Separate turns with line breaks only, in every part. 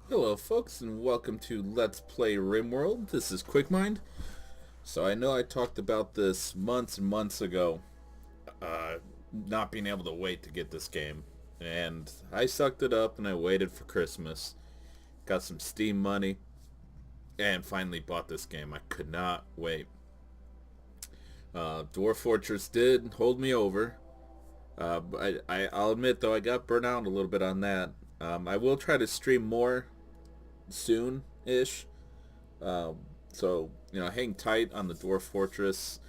Hello folks and welcome to Let's Play Rimworld. This is QuickMind. So I know I talked about this months and months ago, not being able to wait to get this game. And I sucked it up and I waited for Christmas, got some Steam money, and finally bought this game. I could not wait. Dwarf Fortress did hold me over. I'll admit though I got burnt out a little bit on that. I will try to stream more soon-ish. Um, so, hang tight on the Dwarf Fortress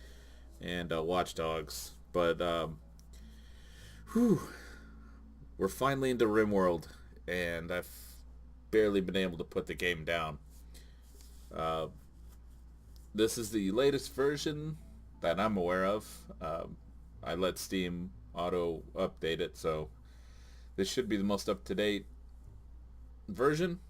and Watch Dogs. But, whew, we're finally into Rimworld, and I've barely been able to put the game down. Uh, this is the latest version that I'm aware of. I let Steam auto update it, so this should be the most up-to-date version.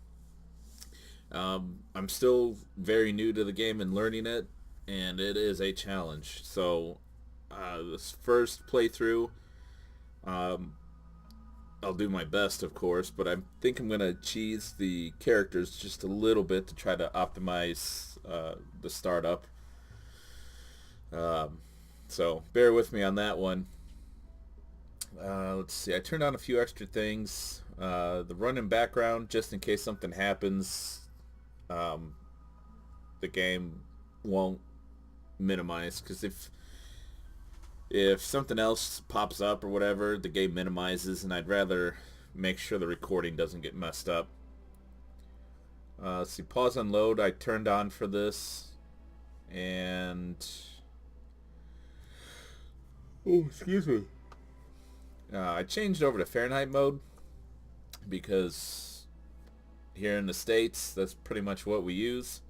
I'm still very new to the game and learning it, and it is a challenge. So, this first playthrough, um, I'll do my best, of course, but I think I'm going to cheese the characters just a little bit to try to optimize the startup. Um, so, bear with me on that one. Let's see, I turned on a few extra things. The run in background, just in case something happens, um, the game won't minimize, because if something else pops up or whatever, the game minimizes, and I'd rather make sure the recording doesn't get messed up. Let's see, pause and load I turned on for this, and oh, excuse me. I changed over to Fahrenheit mode because here in the States that's pretty much what we use.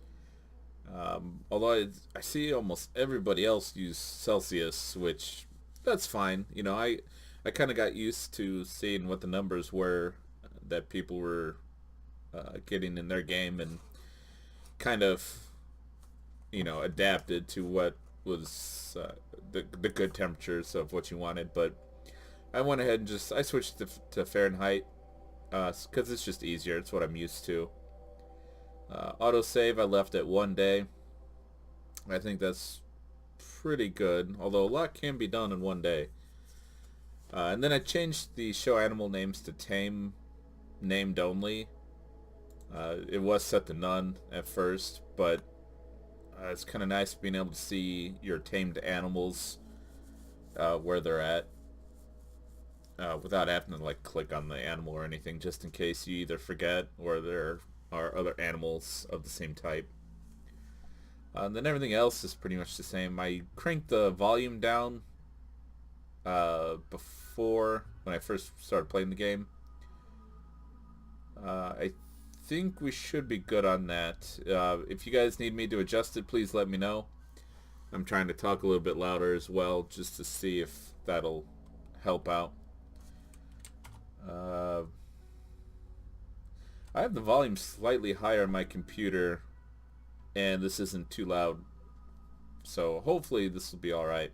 Although I see almost everybody else use Celsius, which that's fine. I kind of got used to seeing what the numbers were that people were getting in their game, and kind of adapted to what was the good temperatures of what you wanted. But I went ahead and I switched to Fahrenheit because it's just easier. It's what I'm used to. Autosave I left at 1 day. I think that's pretty good, although a lot can be done in 1 day. And then I changed the show animal names to tame named only. It was set to none at first, but it's kind of nice being able to see your tamed animals where they're at. Without having to click on the animal or anything, just in case you either forget or there are other animals of the same type. And then everything else is pretty much the same. I cranked the volume down before when I first started playing the game. I think we should be good on that. If you guys need me to adjust it, please let me know. I'm trying to talk a little bit louder as well, just to see if that'll help out. I have the volume slightly higher on my computer, and this isn't too loud, so hopefully this will be alright.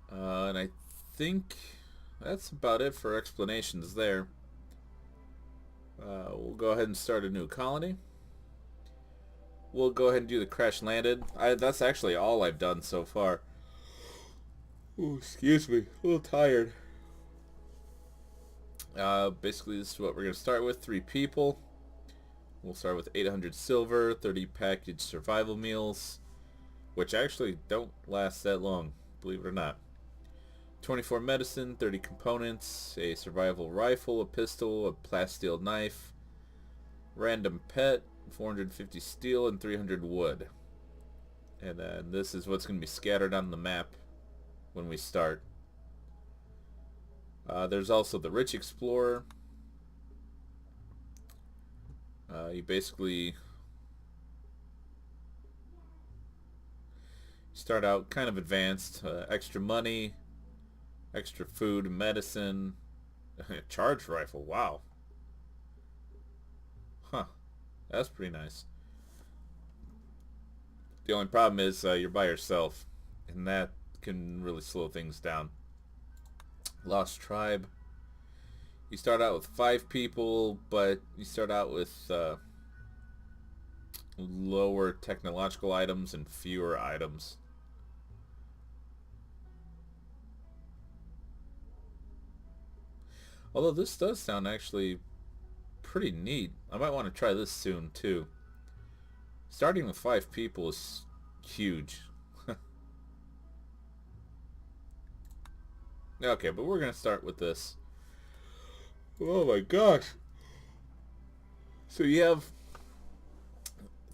And I think that's about it for explanations there. We'll go ahead and start a new colony. We'll go ahead and do the crash landed. That's actually all I've done so far. Oh, excuse me, a little tired. Basically this is what we're going to start with. 3 people. We'll start with 800 silver, 30 packaged survival meals, which actually don't last that long, believe it or not. 24 medicine, 30 components, a survival rifle, a pistol, a plasteel knife, random pet, 450 steel, and 300 wood. And then this is what's going to be scattered on the map when we start. There's also the Rich Explorer. You basically start out kind of advanced. Extra money, extra food, medicine, charge rifle. Wow. Huh. That's pretty nice. The only problem is you're by yourself, and that can really slow things down. Lost Tribe. You start out with 5 people, but you start out with lower technological items and fewer items. Although this does sound actually pretty neat. I might want to try this soon too. Starting with 5 people is huge. Okay, but we're gonna start with this. Oh my gosh. So you have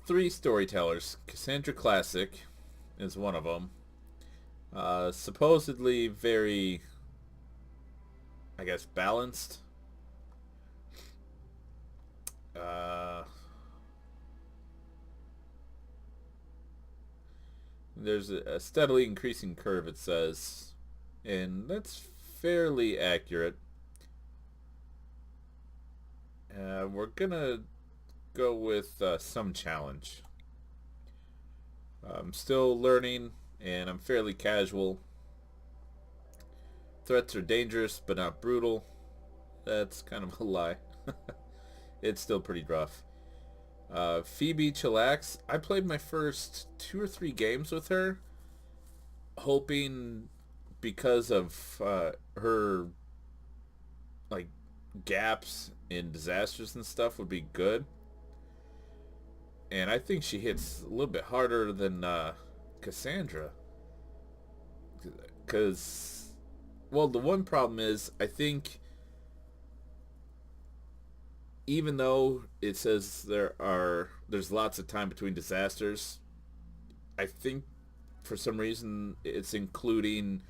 3 storytellers. Cassandra Classic is one of them. Supposedly very, I guess, balanced. Uh, there's a steadily increasing curve, it says, and that's fairly accurate. We're gonna go with some challenge. I'm still learning, and I'm fairly casual. Threats are dangerous, but not brutal. That's kind of a lie. It's still pretty rough. Phoebe Chillax. I played my first 2 or 3 games with her, hoping because of her like gaps in disasters and stuff would be good. And I think she hits a little bit harder than Cassandra. Because, well, the one problem is I think even though it says there's lots of time between disasters, I think for some reason it's including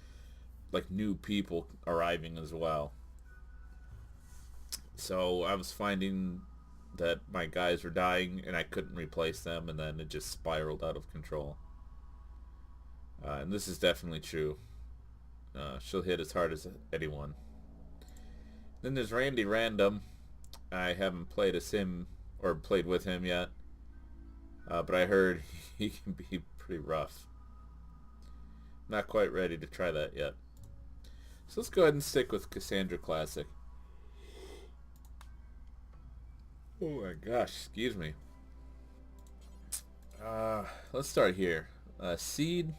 like new people arriving as well. So I was finding that my guys were dying and I couldn't replace them, and then it just spiraled out of control. And this is definitely true. She'll hit as hard as anyone. Then there's Randy Random. I haven't played as him or played with him yet, but I heard he can be pretty rough. Not quite ready to try that yet. So let's go ahead and stick with Cassandra Classic. Oh my gosh, excuse me. Let's start here. Seed.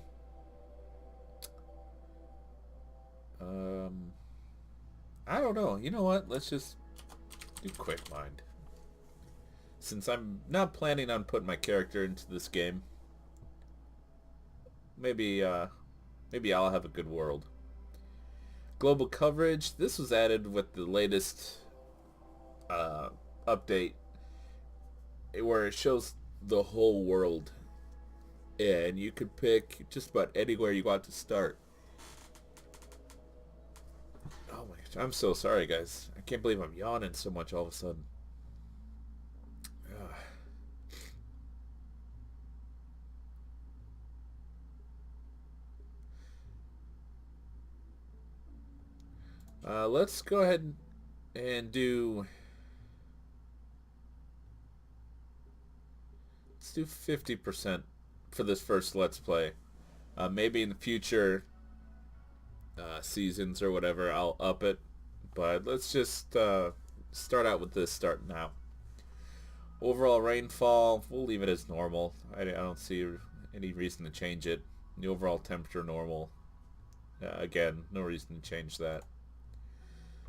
I don't know. You know what? Let's just do Quick Mind. Since I'm not planning on putting my character into this game, maybe I'll have a good world. Global coverage. This was added with the latest update, where it shows the whole world, and you could pick just about anywhere you want to start. Oh my gosh, I'm so sorry, guys. I can't believe I'm yawning so much all of a sudden. Let's go ahead and do. Let's do 50% for this first Let's Play. Maybe in the future seasons or whatever, I'll up it. But let's just start out with this start now. Overall rainfall, we'll leave it as normal. I don't see any reason to change it. The overall temperature normal. Again, no reason to change that.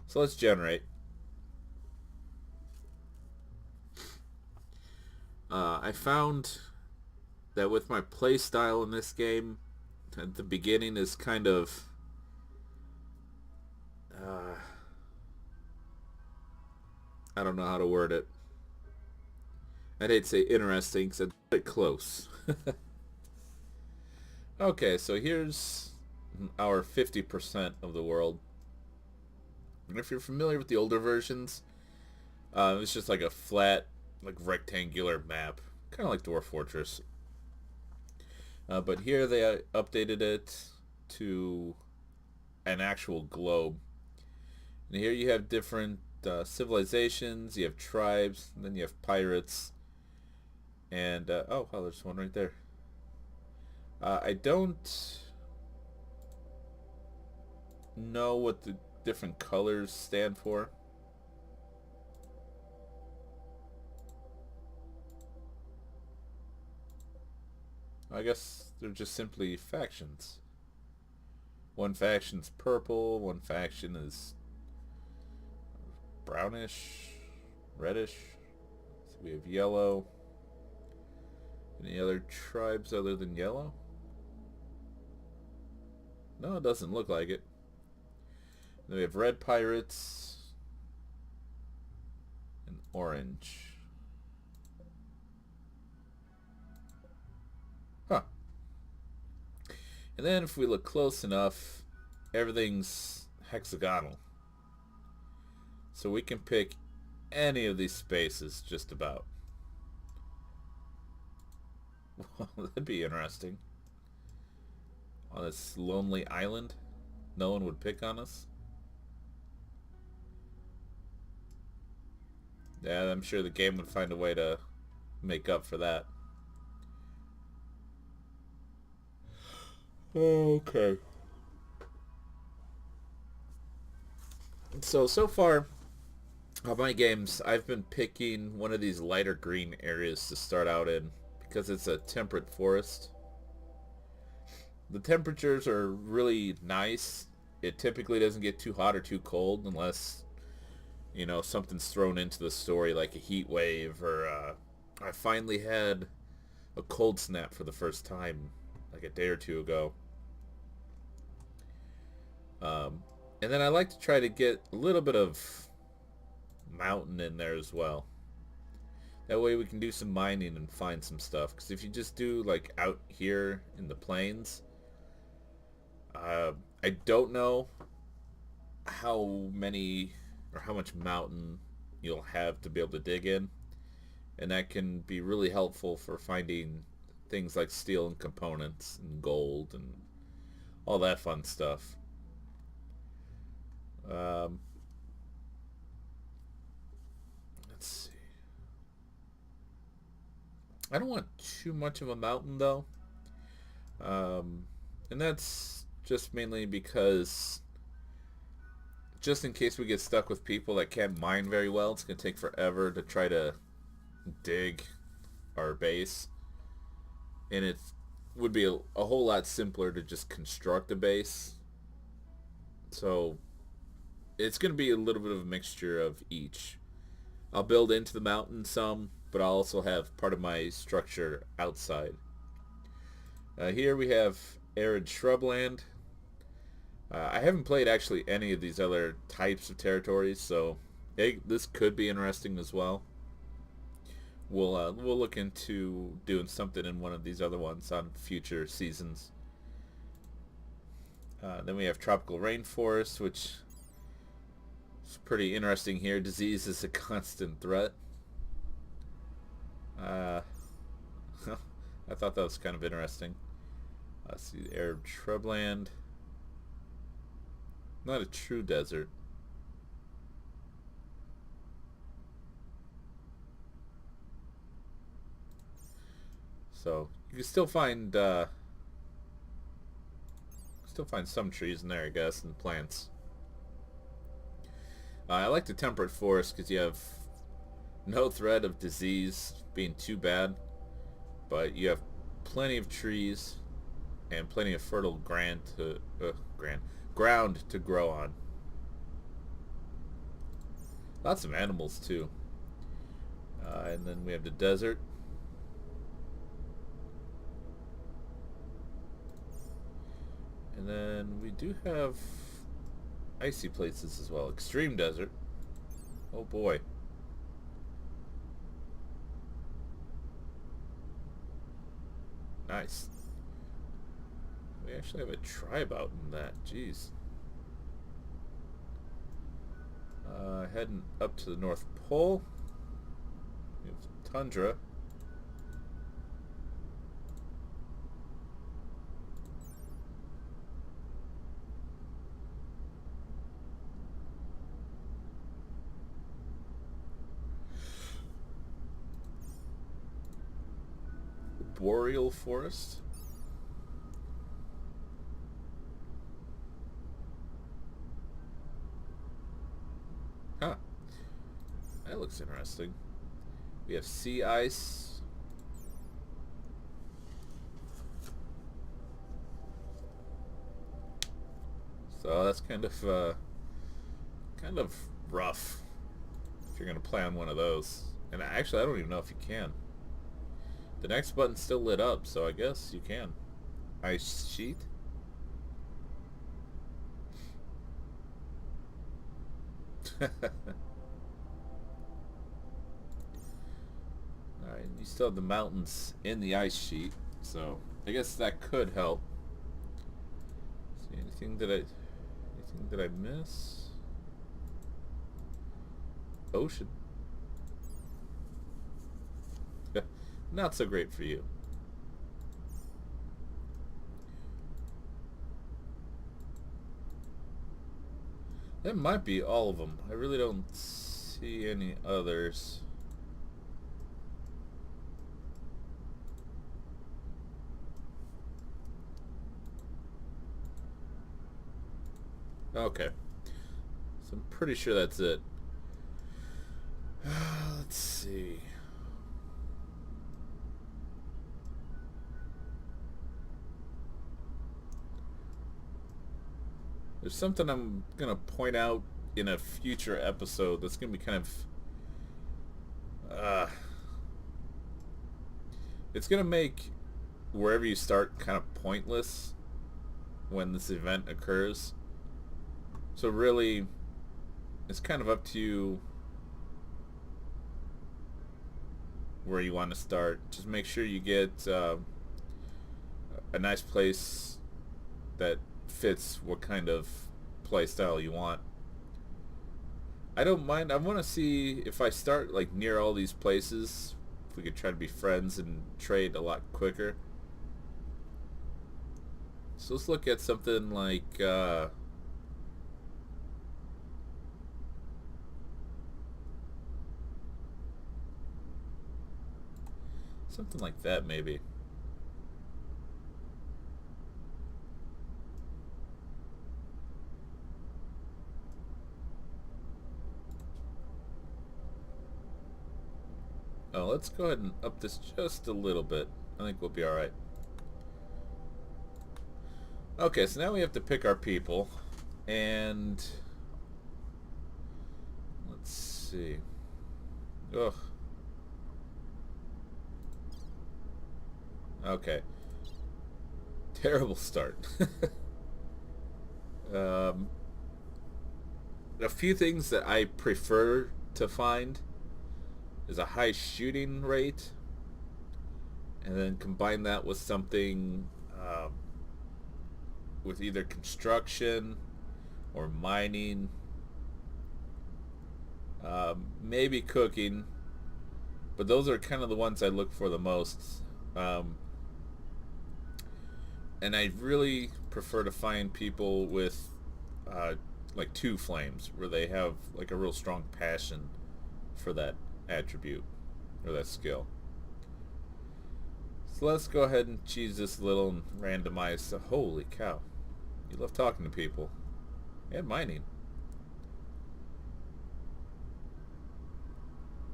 So let's generate. I found that with my playstyle in this game, at the beginning is kind of I don't know how to word it. I'd hate to say interesting because it's a bit close. Okay, so here's our 50% of the world. And if you're familiar with the older versions, it's just like a flat, like rectangular map, kind of like Dwarf Fortress. But here they updated it to an actual globe. And here you have different civilizations, you have tribes, and then you have pirates. And, oh, wow, there's one right there. I don't know what the different colors stand for. I guess they're just simply factions. One faction's purple, one faction is brownish, reddish. So we have yellow. Any other tribes other than yellow? No, it doesn't look like it. Then we have red pirates and orange. Huh. And then if we look close enough, everything's hexagonal. So we can pick any of these spaces just about. Well, that'd be interesting. On this lonely island, no one would pick on us. Yeah, I'm sure the game would find a way to make up for that. Okay. So far, of my games, I've been picking one of these lighter green areas to start out in because it's a temperate forest. The temperatures are really nice. It typically doesn't get too hot or too cold unless, something's thrown into the story like a heat wave or I finally had a cold snap for the first time like a day or two ago. And then I like to try to get a little bit of mountain in there as well. That way we can do some mining and find some stuff. Because if you just do like out here in the plains, I don't know how many or how much mountain you'll have to be able to dig in. And that can be really helpful for finding things like steel and components and gold and all that fun stuff. Um, let's see. I don't want too much of a mountain though. And that's just mainly because just in case we get stuck with people that can't mine very well, it's going to take forever to try to dig our base. And it would be a whole lot simpler to just construct a base. So it's going to be a little bit of a mixture of each. I'll build into the mountain some, but I'll also have part of my structure outside. Here we have arid shrubland. I haven't played actually any of these other types of territories, so this could be interesting as well. We'll look into doing something in one of these other ones on future seasons. Then we have tropical rainforest, which is pretty interesting here. Disease is a constant threat. I thought that was kind of interesting. Let's see, arid shrubland. Not a true desert. So you can still find some trees in there, I guess, and plants. I like the temperate forest because you have no threat of disease being too bad, but you have plenty of trees and plenty of fertile ground to grow on. Lots of animals too. And then we have the desert. And then we do have icy places as well. Extreme desert. Oh boy. Nice. We actually have a tribe out in that. Jeez. Heading up to the North Pole. We have tundra. Boreal forest. Huh. That looks interesting. We have sea ice. So that's kind of rough if you're gonna play on one of those. And actually, I don't even know if you can. The next button's still lit up, so I guess you can. Ice sheet. Alright, you still have the mountains in the ice sheet, so I guess that could help. See, anything that I miss? Ocean. Not so great for you. That might be all of them. I really don't see any others. Okay. So I'm pretty sure that's it. Let's see. There's something I'm gonna point out in a future episode that's gonna be kind of it's gonna make wherever you start kind of pointless when this event occurs. So really, it's kind of up to you where you want to start. Just make sure you get a nice place that fits what kind of play style you want. I don't mind. I want to see if I start like near all these places, if we could try to be friends and trade a lot quicker. So let's look at something like something like that maybe. Oh, let's go ahead and up this just a little bit. I think we'll be alright. Okay, so now we have to pick our people. And let's see. Ugh. Okay. Terrible start. A few things that I prefer to find is a high shooting rate, and then combine that with something with either construction or mining, maybe cooking, but those are kind of the ones I look for the most. And I really prefer to find people with like two flames, where they have like a real strong passion for that attribute or that skill. So let's go ahead and cheese this a little and randomize. So, holy cow, you love talking to people and mining.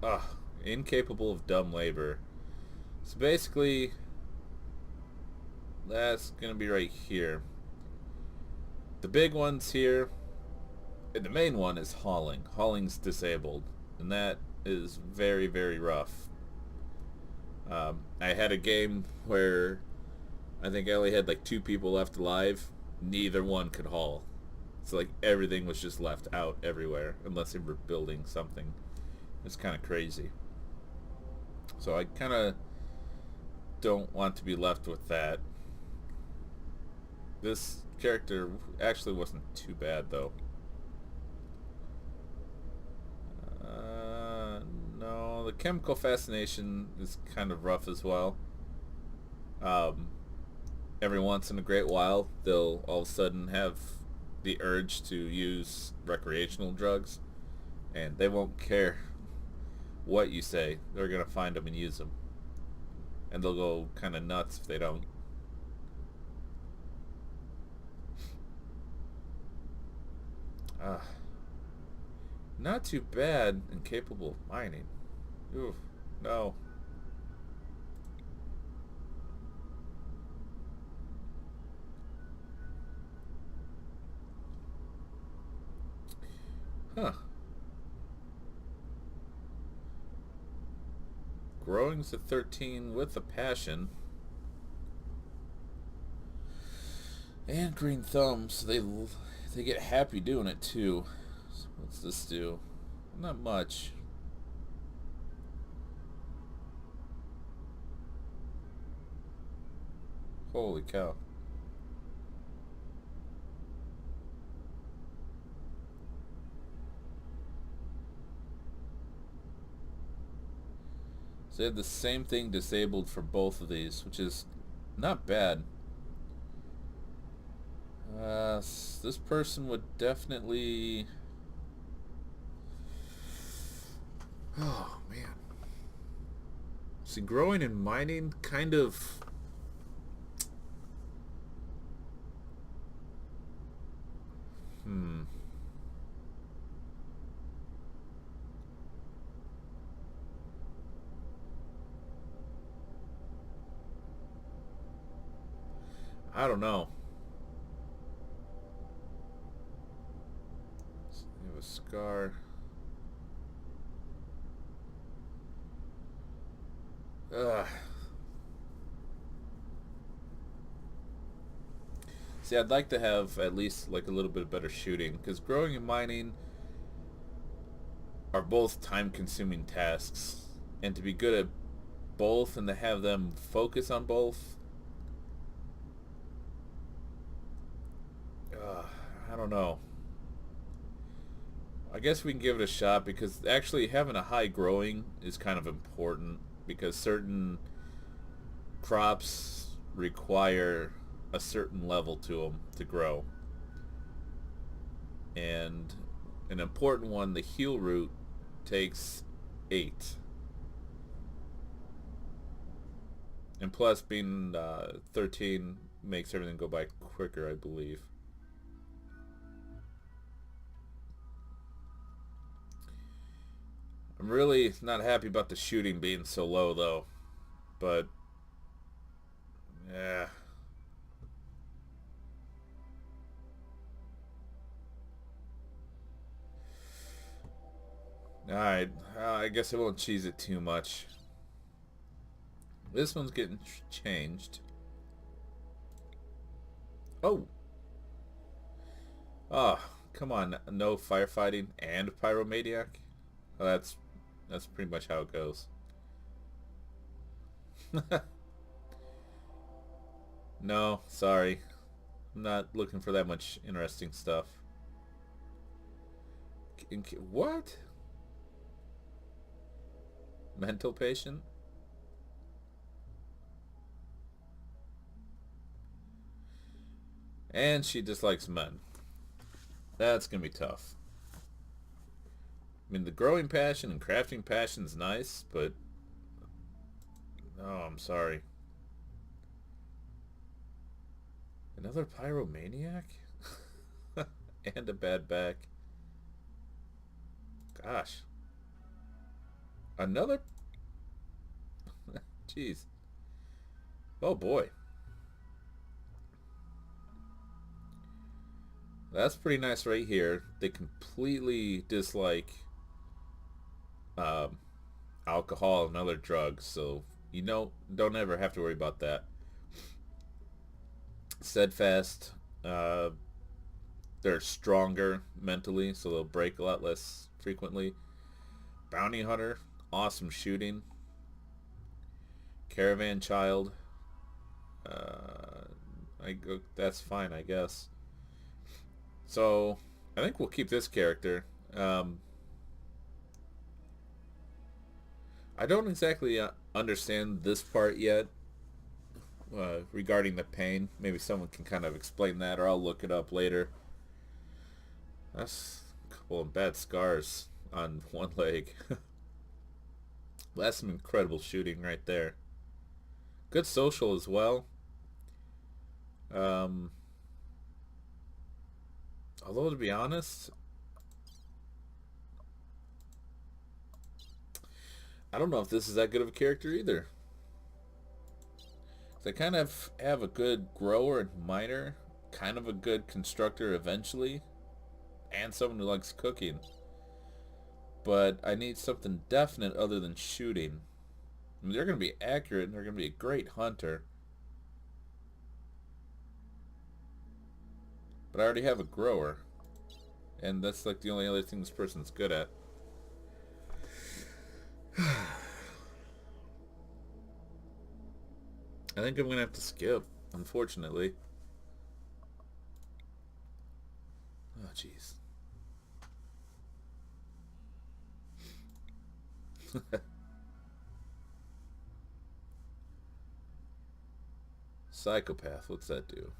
Ugh, incapable of dumb labor. So basically, that's gonna be right here. The big ones here, and the main one is hauling. Hauling's disabled, and that is very, very rough. I had a game where I think I only had like two people left alive. Neither one could haul. So like everything was just left out everywhere, unless they were building something. It's kind of crazy. So I kind of don't want to be left with that. This character actually wasn't too bad though. No, the chemical fascination is kind of rough as well. Every once in a great while, they'll all of a sudden have the urge to use recreational drugs, and they won't care what you say. They're gonna find them and use them, and they'll go kind of nuts if they don't. Not too bad and capable of mining. Oof, no. Huh. Growing's at 13 with a passion. And green thumbs. They get happy doing it too. So what's this do? Not much. Holy cow. So they have the same thing disabled for both of these, which is not bad. This person would definitely... Oh, man. See, growing and mining kind of... I don't know. You have a scar. Ugh. See, I'd like to have at least like a little bit better shooting, because growing and mining are both time-consuming tasks, and to be good at both and to have them focus on both, I don't know. I guess we can give it a shot, because actually having a high growing is kind of important, because certain crops require a certain level to them to grow. And an important one, the heal root, takes 8. And plus being 13 makes everything go by quicker, I believe. I'm really not happy about the shooting being so low, though. But, yeah. Alright, I guess I won't cheese it too much. This one's getting changed. Oh! Oh, come on. No firefighting and pyromaniac? Oh, that's pretty much how it goes. No, sorry. I'm not looking for that much interesting stuff. What? Mental patient? And she dislikes men. That's gonna be tough. I mean, the growing passion and crafting passion is nice, but... Oh, I'm sorry. Another pyromaniac? And a bad back. Gosh. Another... Jeez. Oh, boy. That's pretty nice right here. They completely dislike alcohol and other drugs, so you know, don't ever have to worry about that. Steadfast, they're stronger mentally, so they'll break a lot less frequently. Bounty hunter, awesome shooting. Caravan child, that's fine, I guess. So I think we'll keep this character. I don't exactly understand this part yet regarding the pain. Maybe someone can kind of explain that, or I'll look it up later. That's a couple of bad scars on one leg. That's some incredible shooting right there. Good social as well. Um, Although, to be honest, I don't know if this is that good of a character either. They kind of have a good grower and miner, kind of a good constructor eventually, and someone who likes cooking. but I need something definite other than shooting. I mean, they're going to be accurate and they're going to be a great hunter. But I already have a grower. And that's like the only other thing this person's good at. I think I'm going to have to skip, unfortunately. Oh, jeez. Psychopath, what's that do?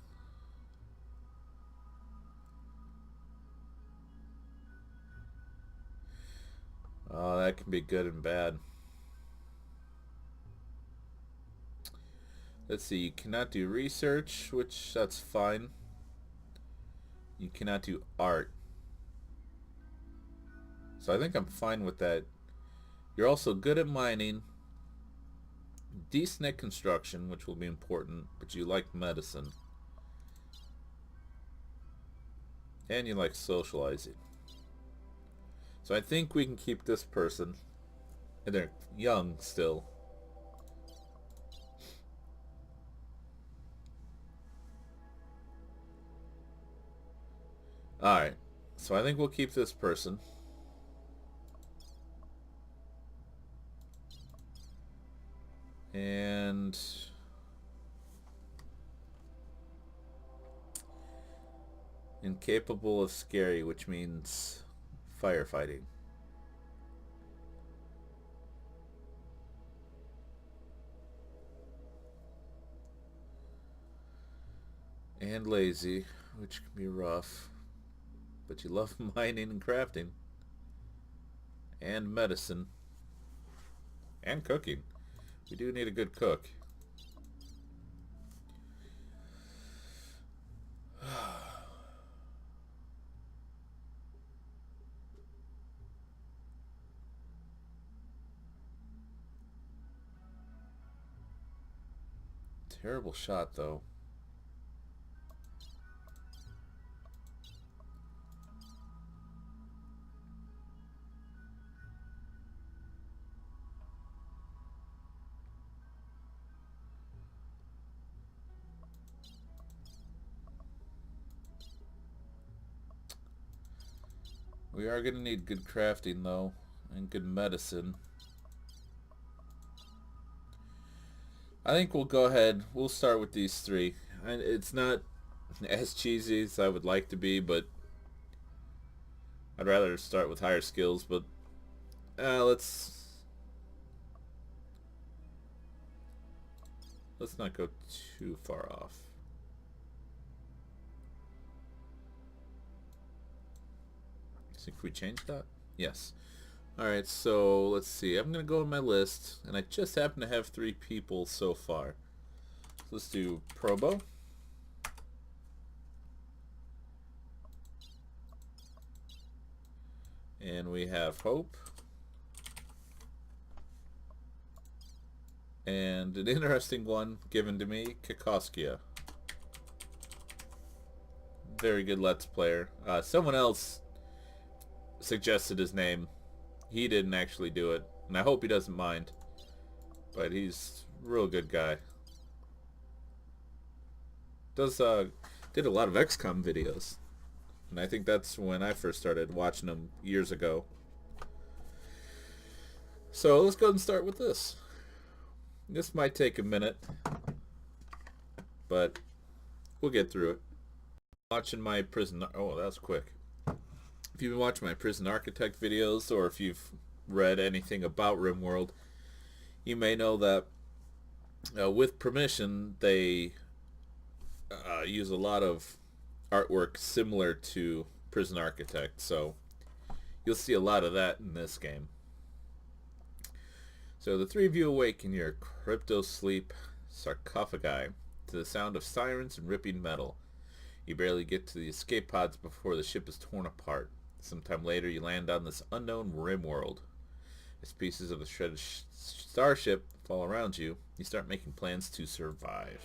Oh, that can be good and bad. Let's see, you cannot do research, which that's fine. You cannot do art. So I think I'm fine with that. You're also good at mining, decent at construction, which will be important, but you like medicine. And you like socializing. So I think we can keep this person. And they're young still. Alright. So I think we'll keep this person. And incapable of scary, which means firefighting. And lazy, which can be rough. But you love mining and crafting. And medicine. And cooking. We do need a good cook. Terrible shot, though. We are going to need good crafting, though, and good medicine. I think we'll go ahead. We'll start with these three. And it's not as cheesy as I would like to be, but I'd rather start with higher skills. But let's not go too far off. Think we changed that? Yes. Alright, so let's see. I'm going to go on my list, and I just happen to have 3 people so far. So let's do Probo. And we have Hope. And an interesting one given to me, Kikoskia. Very good Let's Player. Someone else suggested his name. He didn't actually do it, and I hope he doesn't mind. But he's a real good guy. Did a lot of XCOM videos, and I think that's when I first started watching them years ago. So let's go ahead and start with this. This might take a minute, but we'll get through it. Watching my prison. Oh, that was quick. If you've been watching my Prison Architect videos, or if you've read anything about Rimworld, you may know that with permission, they use a lot of artwork similar to Prison Architect, so you'll see a lot of that in this game. So the 3 of you awake in your crypto-sleep sarcophagi to the sound of sirens and ripping metal. You barely get to the escape pods before the ship is torn apart. Sometime later, you land on this unknown Rimworld. As pieces of the shredded starship fall around you, you start making plans to survive.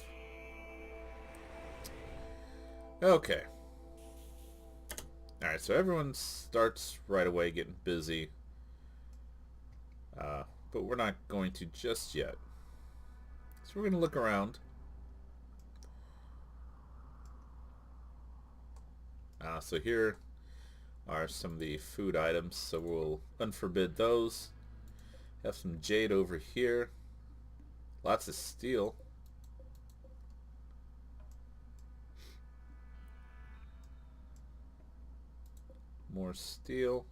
Okay. Alright, so everyone starts right away getting busy. but we're not going to just yet. So we're going to look around. So here are some of the food items, so we'll unforbid those. Have some jade over here. Lots of steel. More steel.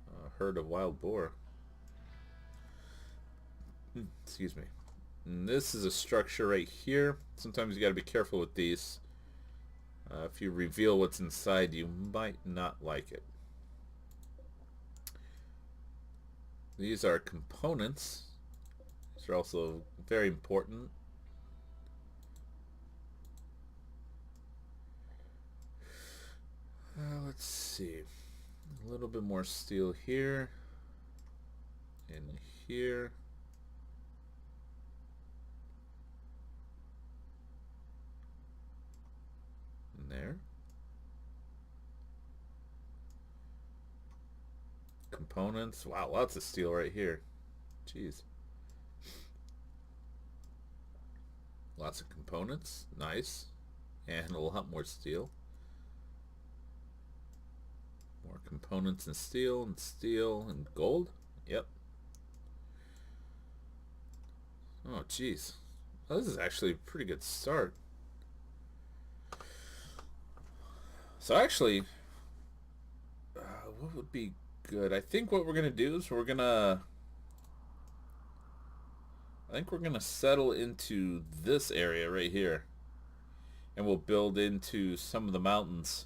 A herd of wild boar. Excuse me. And this is a structure right here. Sometimes you gotta be careful with these. If you reveal what's inside, you might not like it. These are components. These are also very important. Let's see. A little bit more steel here. And here. And there. Components. Wow, lots of steel right here. Jeez. Lots of components. Nice. And a lot more steel. More components and steel and gold. Yep. Oh, jeez. Well, this is actually a pretty good start. So actually, what would be good? I think what we're gonna do is I think we're gonna settle into this area right here, and we'll build into some of the mountains.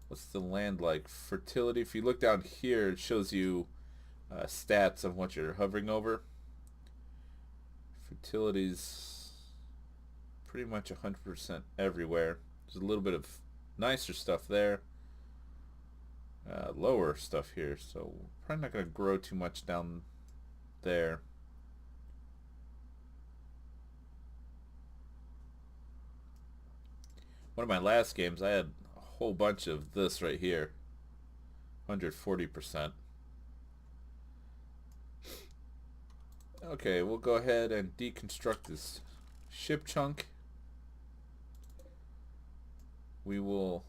What's the land like? Fertility. If you look down here, it shows you stats on what you're hovering over. Fertility's pretty much 100% everywhere. There's a little bit of nicer stuff there. Lower stuff here, so probably not going to grow too much down there. One of my last games, I had a whole bunch of this right here. 140%. Okay, we'll go ahead and deconstruct this ship chunk. We will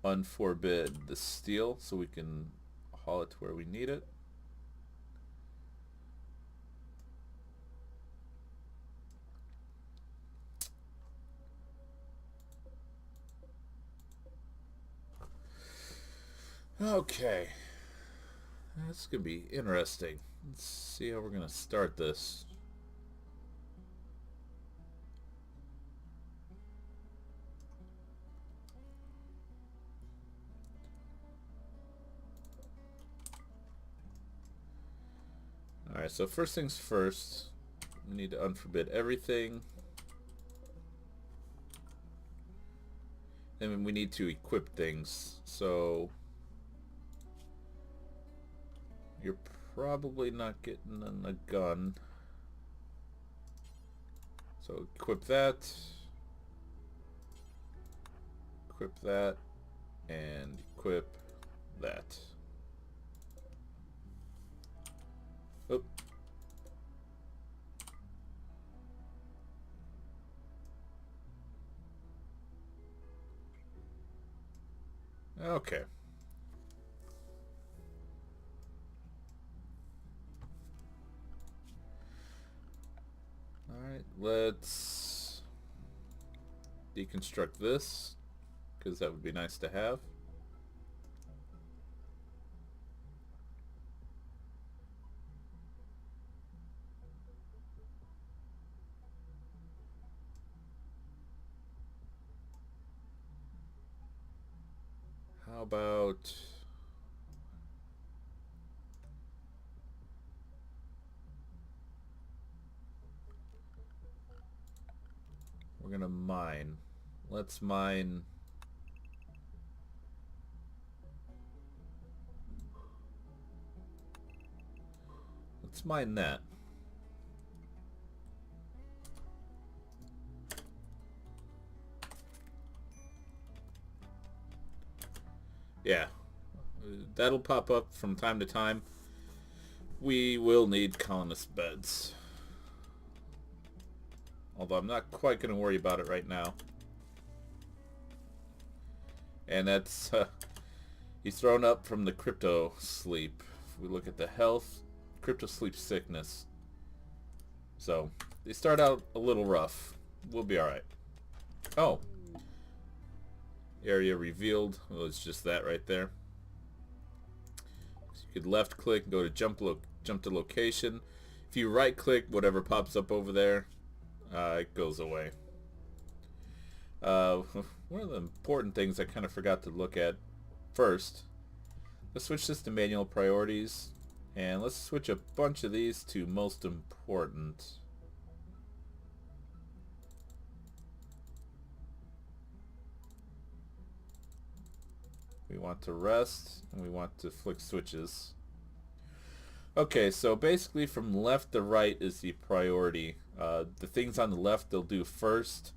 unforbid the steel so we can haul it to where we need it. Okay, that's gonna be interesting. Let's see how we're gonna start this. Alright, so first things first, we need to unforbid everything. And we need to equip things. So you're probably not getting a gun. So equip that, and equip that. Oop. Okay. Alright, let's deconstruct this, because that would be nice to have. How about we're gonna mine. Let's mine that. Yeah, that'll pop up from time to time. We will need colonist beds. Although I'm not quite going to worry about it right now. And that's... he's thrown up from the crypto sleep. If we look at the health, crypto sleep sickness. So, they start out a little rough. We'll be alright. Oh. Area revealed. Well, it's just that right there. So you could left click and go to jump to location. If you right click, whatever pops up over there, it goes away. One of the important things I kind of forgot to look at first. Let's switch this to manual priorities. And let's switch a bunch of these to most important. We want to rest, and we want to flick switches. Okay, so basically from left to right is the priority. The things on the left they'll do first,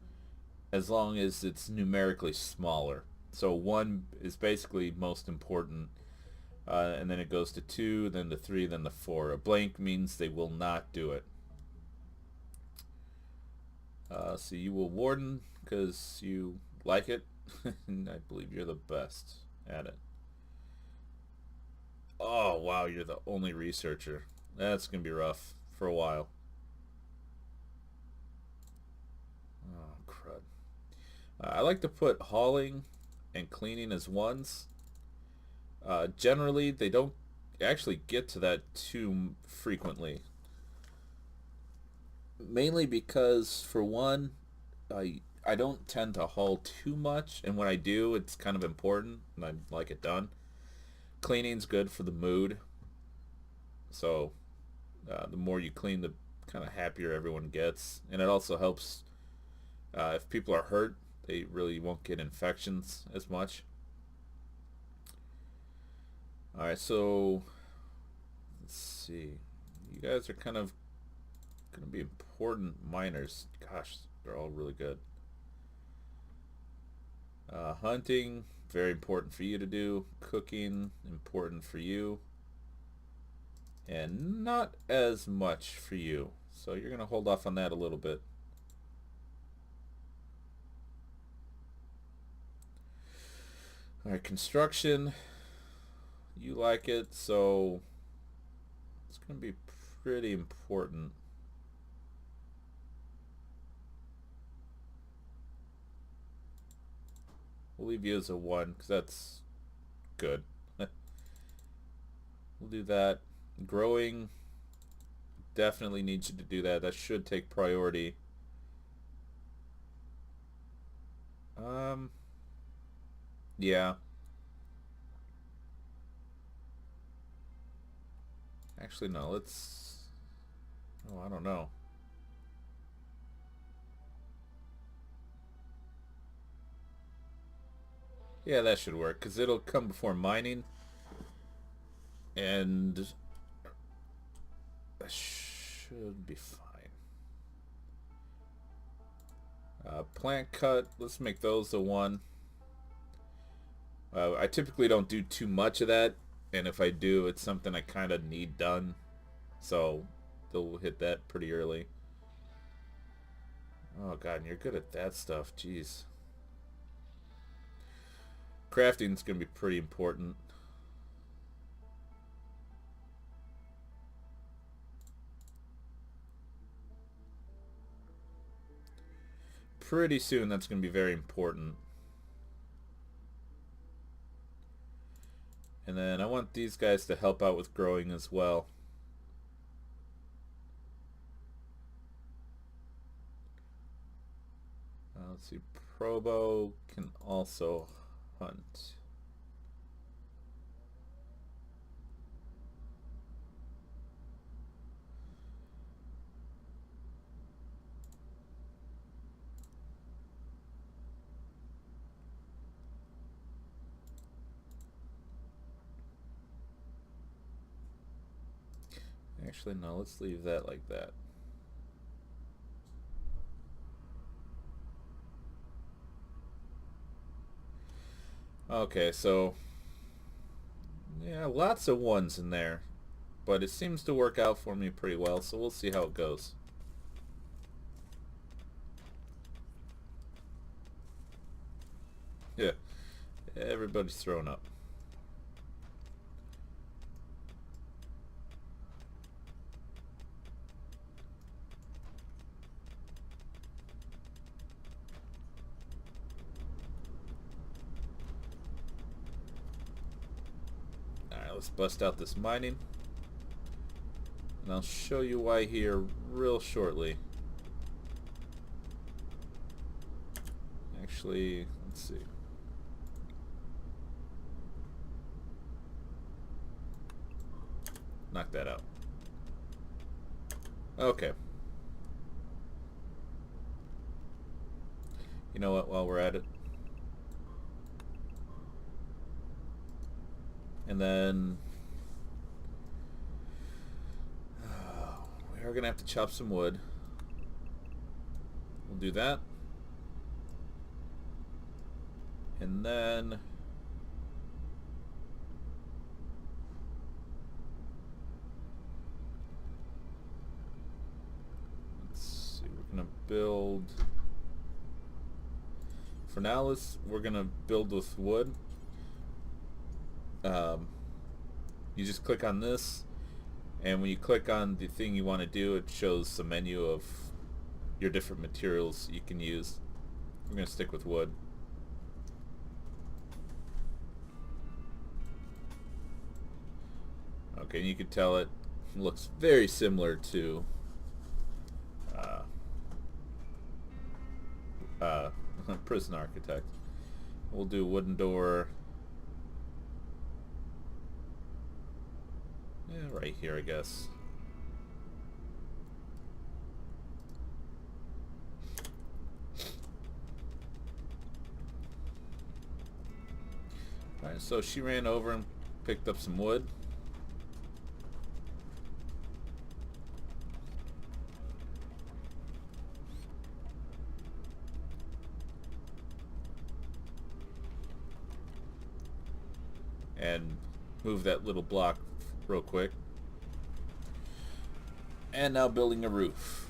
as long as it's numerically smaller. So 1 is basically most important, and then it goes to 2, then to 3, then to 4. A blank means they will not do it. So you will warden because you like it, and I believe you're the best at it. Oh wow, you're the only researcher. That's gonna be rough for a while. Oh crud. I like to put hauling and cleaning as ones. Generally, they don't actually get to that too frequently. Mainly because, for one, I don't tend to haul too much, and when I do, it's kind of important, and I like it done. Cleaning's good for the mood, so the more you clean, the kind of happier everyone gets, and it also helps if people are hurt, they really won't get infections as much. Alright, so let's see. You guys are kind of going to be important miners. Gosh, they're all really good. Hunting, very important for you to do. Cooking, important for you. And not as much for you. So you're going to hold off on that a little bit. Alright, construction. You like it, so it's going to be pretty important. We'll leave you as a 1 because that's good. We'll do that. Growing, definitely needs you to do that. That should take priority. Yeah. Actually, no, let's... Oh, I don't know. Yeah, that should work, because it'll come before mining. And... that should be fine. Plant cut, let's make those a 1. I typically don't do too much of that, and if I do, it's something I kind of need done. So, they'll hit that pretty early. Oh god, and you're good at that stuff, jeez. Crafting's gonna be pretty important. Pretty soon that's gonna be very important. And then I want these guys to help out with growing as well. Let's see, Probo can also hunt. Actually, no, let's leave that like that. Okay, so Yeah, lots of ones in there. But it seems to work out for me pretty well, so we'll see how it goes. Yeah, everybody's thrown up. Alright, let's bust out this mining. And I'll show you why here real shortly. Actually, let's see. Knock that out. Okay. You know what, while we're at it. And then we are going to have to chop some wood. We'll do that. And then let's see, we're going to build. For now, we're going to build with wood. You just click on this, and when you click on the thing you want to do, it shows the menu of your different materials you can use. We're going to stick with wood. Okay, and you can tell it looks very similar to Prison Architect. We'll do wooden door. Yeah, right here, I guess. Alright, so she ran over and picked up some wood. And move that little block real quick. And now building a roof.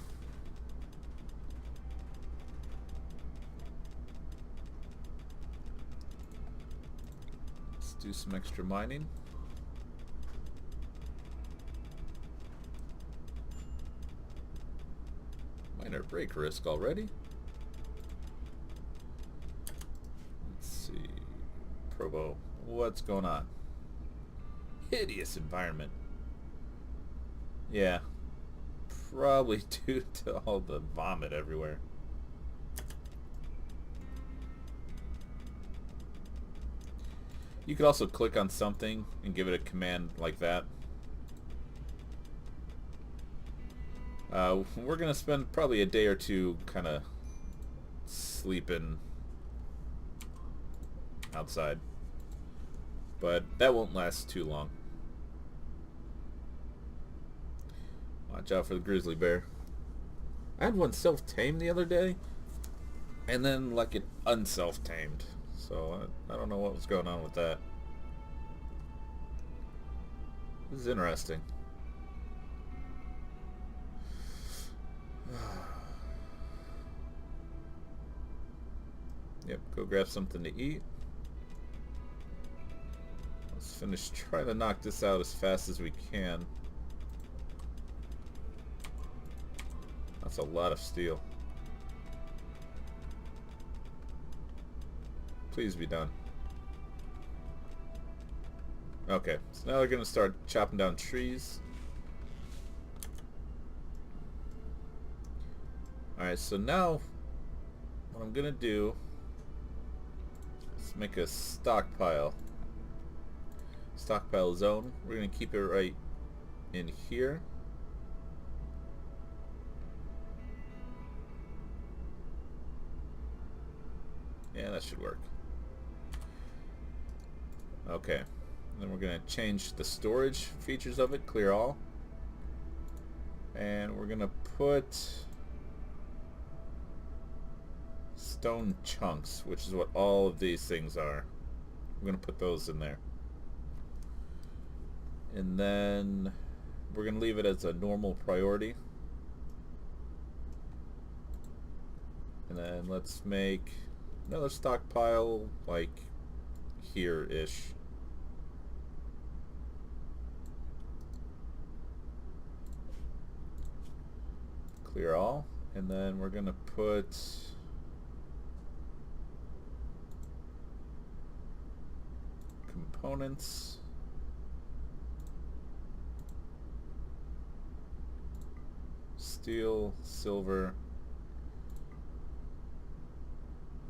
Let's do some extra mining. Minor break risk already. Let's see. Probo, what's going on? Hideous environment. Yeah. Probably due to all the vomit everywhere. You could also click on something and give it a command like that. We're going to spend probably a day or two kind of sleeping outside. But that won't last too long. Watch out for the grizzly bear. I had one self-tamed the other day, and then like it unself-tamed. So I don't know what was going on with that. This is interesting. Yep, go grab something to eat. Let's finish trying to knock this out as fast as we can. That's a lot of steel. Please be done. Okay, so now we're going to start chopping down trees. Alright, so now what I'm going to do is make a stockpile. Stockpile zone. We're going to keep it right in here. Yeah, that should work. Okay. Then we're going to change the storage features of it, clear all. And we're going to put stone chunks, which is what all of these things are. We're going to put those in there. And then we're going to leave it as a normal priority. And then let's make another stockpile like here-ish. Clear all. And then we're going to put components. Steel, silver,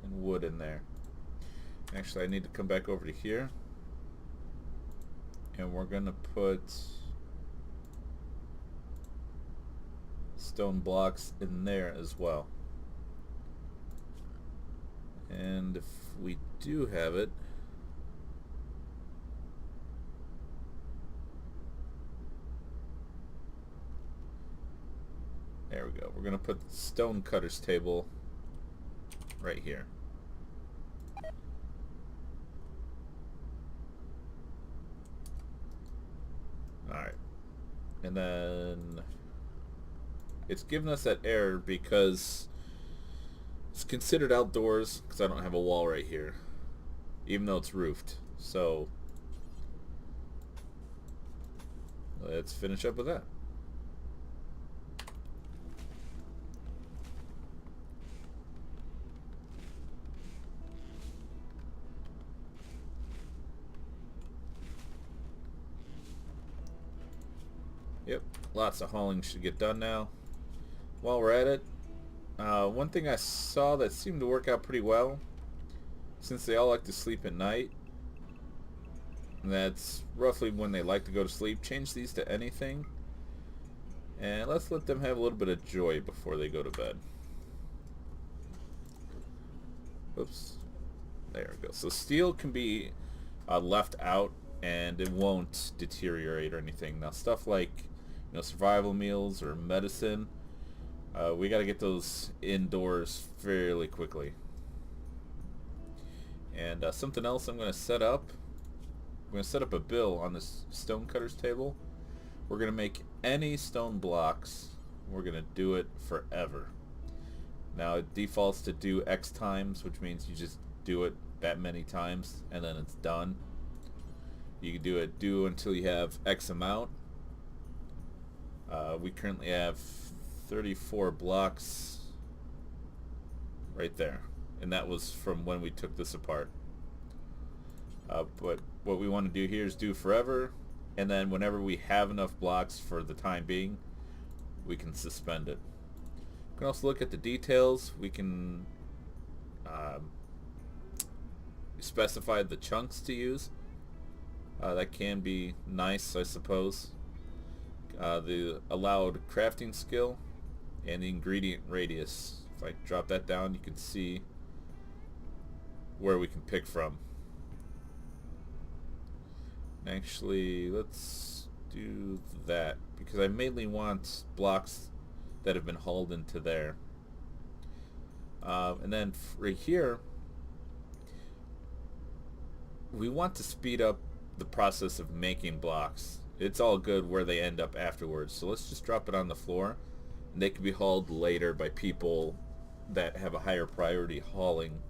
and wood in there. Actually, I need to come back over to here. And we're going to put stone blocks in there as well. And if we do have it, there we go. We're going to put the stone cutter's table right here. Alright. And then it's giving us that error because it's considered outdoors because I don't have a wall right here, even though it's roofed. So let's finish up with that. Yep, lots of hauling should get done now. While we're at it, one thing I saw that seemed to work out pretty well, since they all like to sleep at night, and that's roughly when they like to go to sleep, change these to anything, and let's let them have a little bit of joy before they go to bed. Oops. There we go. So steel can be left out and it won't deteriorate or anything. Now stuff like survival meals or medicine, we got to get those indoors fairly quickly. And something else I'm going to set up. I'm going to set up a bill on this stone cutter's table. We're going to make any stone blocks. We're going to do it forever. Now it defaults to do X times, which means you just do it that many times and then it's done. You can do until you have X amount. We currently have 34 blocks right there, and that was from when we took this apart. But what we want to do here is do forever, and then whenever we have enough blocks for the time being, we can suspend it. We can also look at the details. We can specify the chunks to use. That can be nice, I suppose. The allowed crafting skill and the ingredient radius. If I drop that down, you can see where we can pick from. Actually, let's do that because I mainly want blocks that have been hauled into there. And then right here, we want to speed up the process of making blocks. It's all good where they end up afterwards. So let's just drop it on the floor, and they can be hauled later by people that have a higher priority hauling,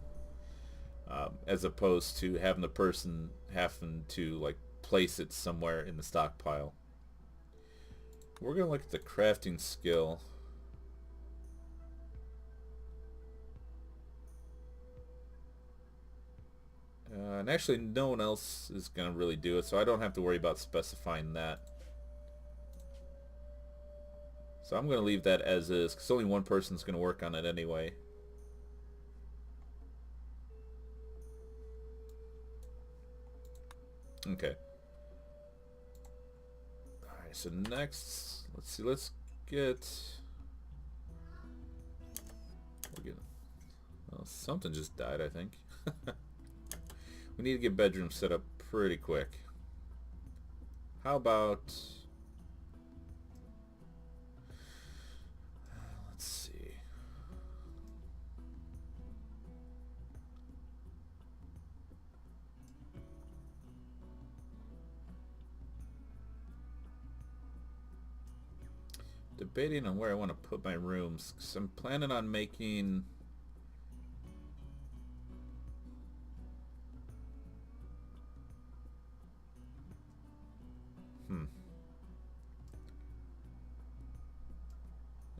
as opposed to having the person having to like place it somewhere in the stockpile. We're gonna look at the crafting skill. And actually no one else is going to really do it, so I don't have to worry about specifying that. So I'm going to leave that as is, because only one person's going to work on it anyway. Okay. Alright, so next, let's see, let's get... Well, something just died, I think. We need to get bedrooms set up pretty quick. How about... let's see. debating on where I want to put my rooms, because I'm planning on making...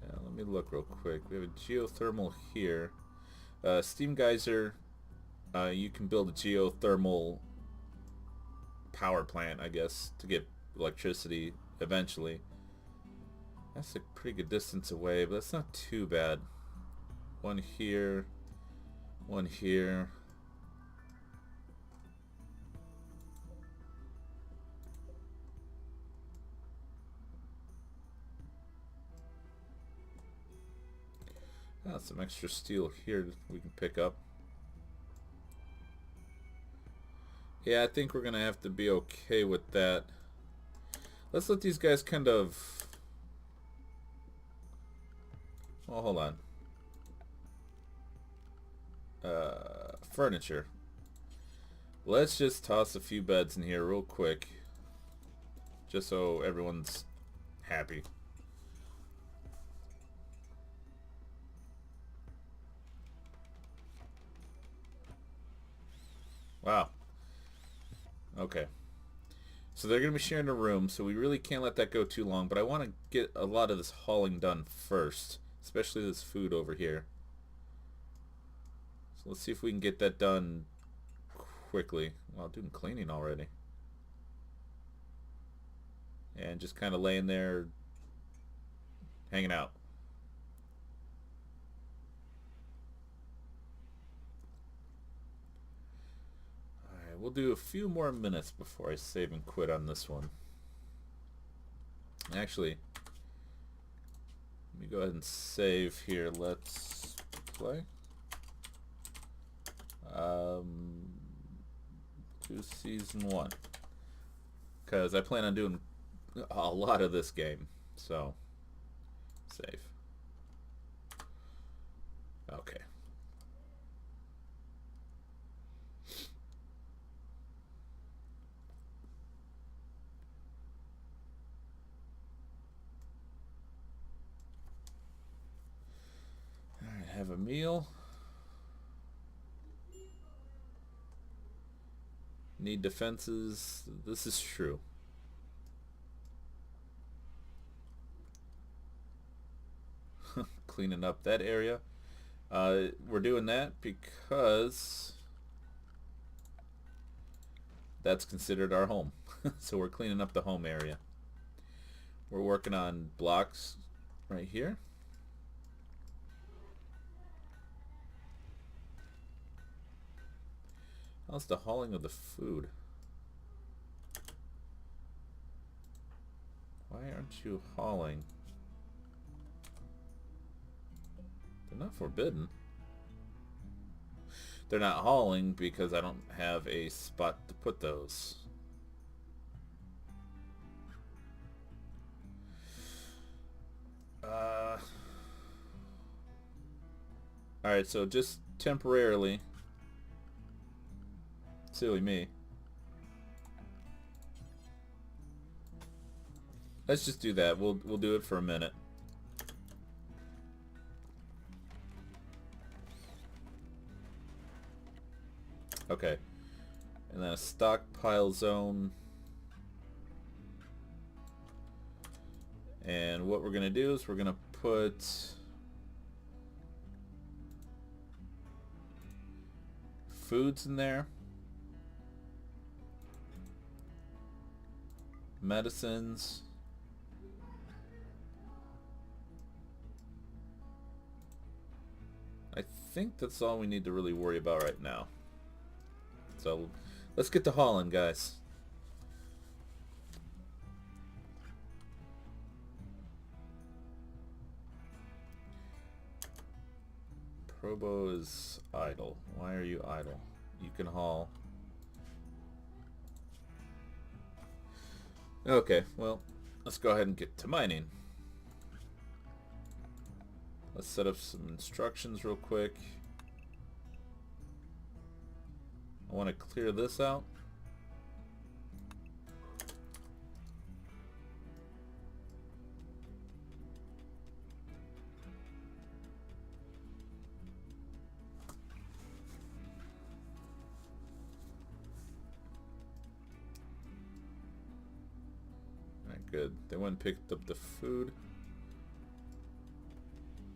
Yeah, let me look real quick. We have a geothermal here. Steam geyser, you can build a geothermal power plant, I guess, to get electricity eventually. That's a pretty good distance away, but that's not too bad. One here, one here. Some extra steel here we can pick up. Yeah, I think we're gonna have to be okay with that. Let's let these guys kind of... Oh, hold on. Furniture. Let's just toss a few beds in here real quick, just so everyone's happy. Wow. Okay. So they're going to be sharing a room, so we really can't let that go too long, but I want to get a lot of this hauling done first, especially this food over here. So let's see if we can get that done quickly. Well, I'm doing cleaning already. And just kind of laying there, hanging out. Alright, we'll do a few more minutes before I save and quit on this one. Actually, let me go ahead and save here. Let's play. Do season 1. Because I plan on doing a lot of this game. So, save. Okay. Alright, have a meal. Need defenses. This is true. Cleaning up that area. We're doing that because that's considered our home. So we're cleaning up the home area. We're working on blocks right here. How's the hauling of the food? Why aren't you hauling? They're not forbidden. They're not hauling because I don't have a spot to put those. Alright, so just temporarily. Silly me. Let's just do that. We'll do it for a minute. Okay. And then a stockpile zone. And what we're gonna do is we're gonna put foods in there. Medicines. I think that's all we need to really worry about right now. So let's get to hauling, guys. Probo is idle. Why are you idle? You can haul. Okay, well, let's go ahead and get to mining. Let's set up some instructions real quick. I want to clear this out. Good. They went and picked up the food.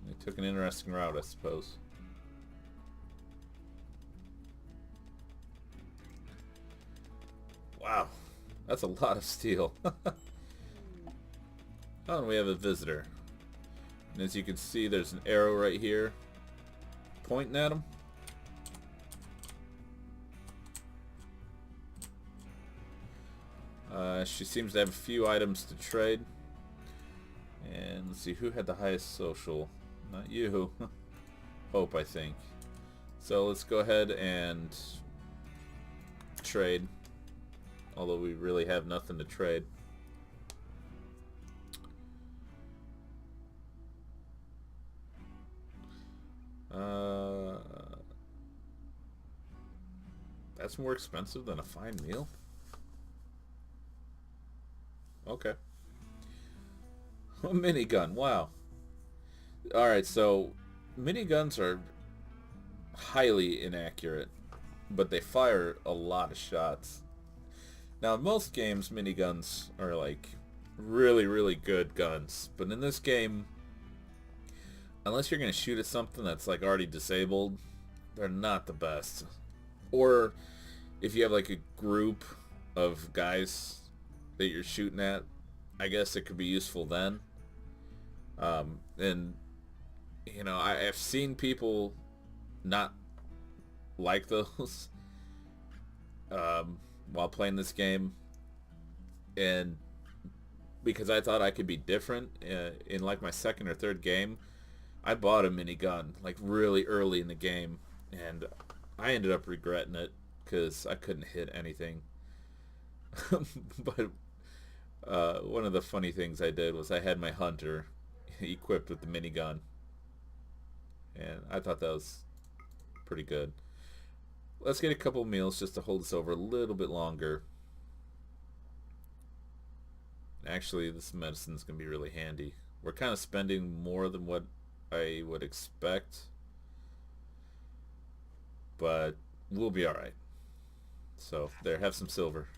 They took an interesting route, I suppose. Wow. That's a lot of steel. Oh, and we have a visitor. And as you can see, there's an arrow right here pointing at him. She seems to have a few items to trade. And let's see, who had the highest social? Not you. Hope, I think. So let's go ahead and trade. Although we really have nothing to trade. That's more expensive than a fine meal? Okay. A minigun, wow. Alright, so miniguns are highly inaccurate, but they fire a lot of shots. Now, in most games, miniguns are like really, really good guns, but in this game, unless you're going to shoot at something that's like already disabled, they're not the best. Or if you have like a group of guys that you're shooting at, I guess it could be useful then. And you know, I've seen people not like those while playing this game, and because I thought I could be different in like my second or third game, I bought a minigun like really early in the game, and I ended up regretting it because I couldn't hit anything. But one of the funny things I did was I had my hunter equipped with the minigun, and I thought that was pretty good. Let's get a couple meals just to hold us over a little bit longer. Actually, this medicine's gonna be really handy. We're kind of spending more than what I would expect, but we'll be alright. So there, have some silver.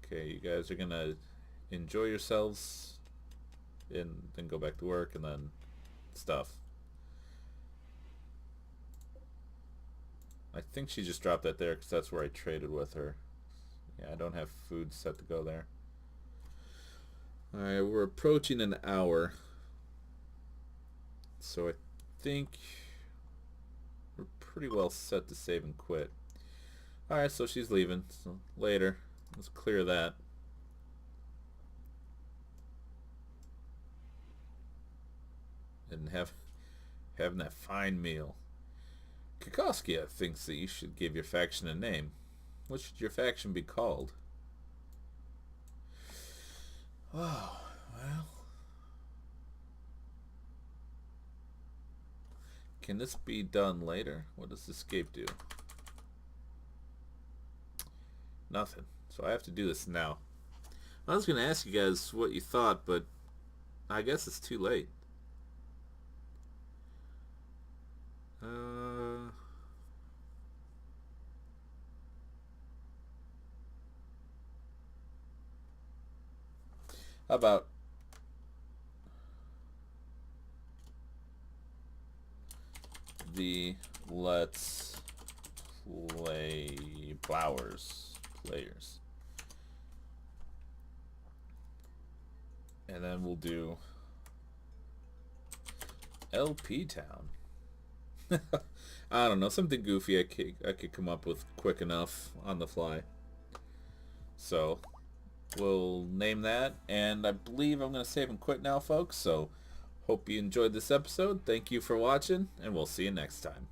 Okay, you guys are gonna enjoy yourselves and then go back to work and then stuff. I think she just dropped that there because that's where I traded with her. Yeah, I don't have food set to go there. Alright, we're approaching an hour. So I think we're pretty well set to save and quit. Alright, so she's leaving. So later. Let's clear that. And having that fine meal. Kikoskia thinks that you should give your faction a name. What should your faction be called? Oh, well. Can this be done later? What does escape do? Nothing. So I have to do this now. I was going to ask you guys what you thought, but I guess it's too late. How about the Let's Play Flowers players? And then we'll do LP Town. I don't know, something goofy I could come up with quick enough on the fly. So we'll name that, and I believe I'm going to save and quit now, folks. So hope you enjoyed this episode. Thank you for watching, and we'll see you next time.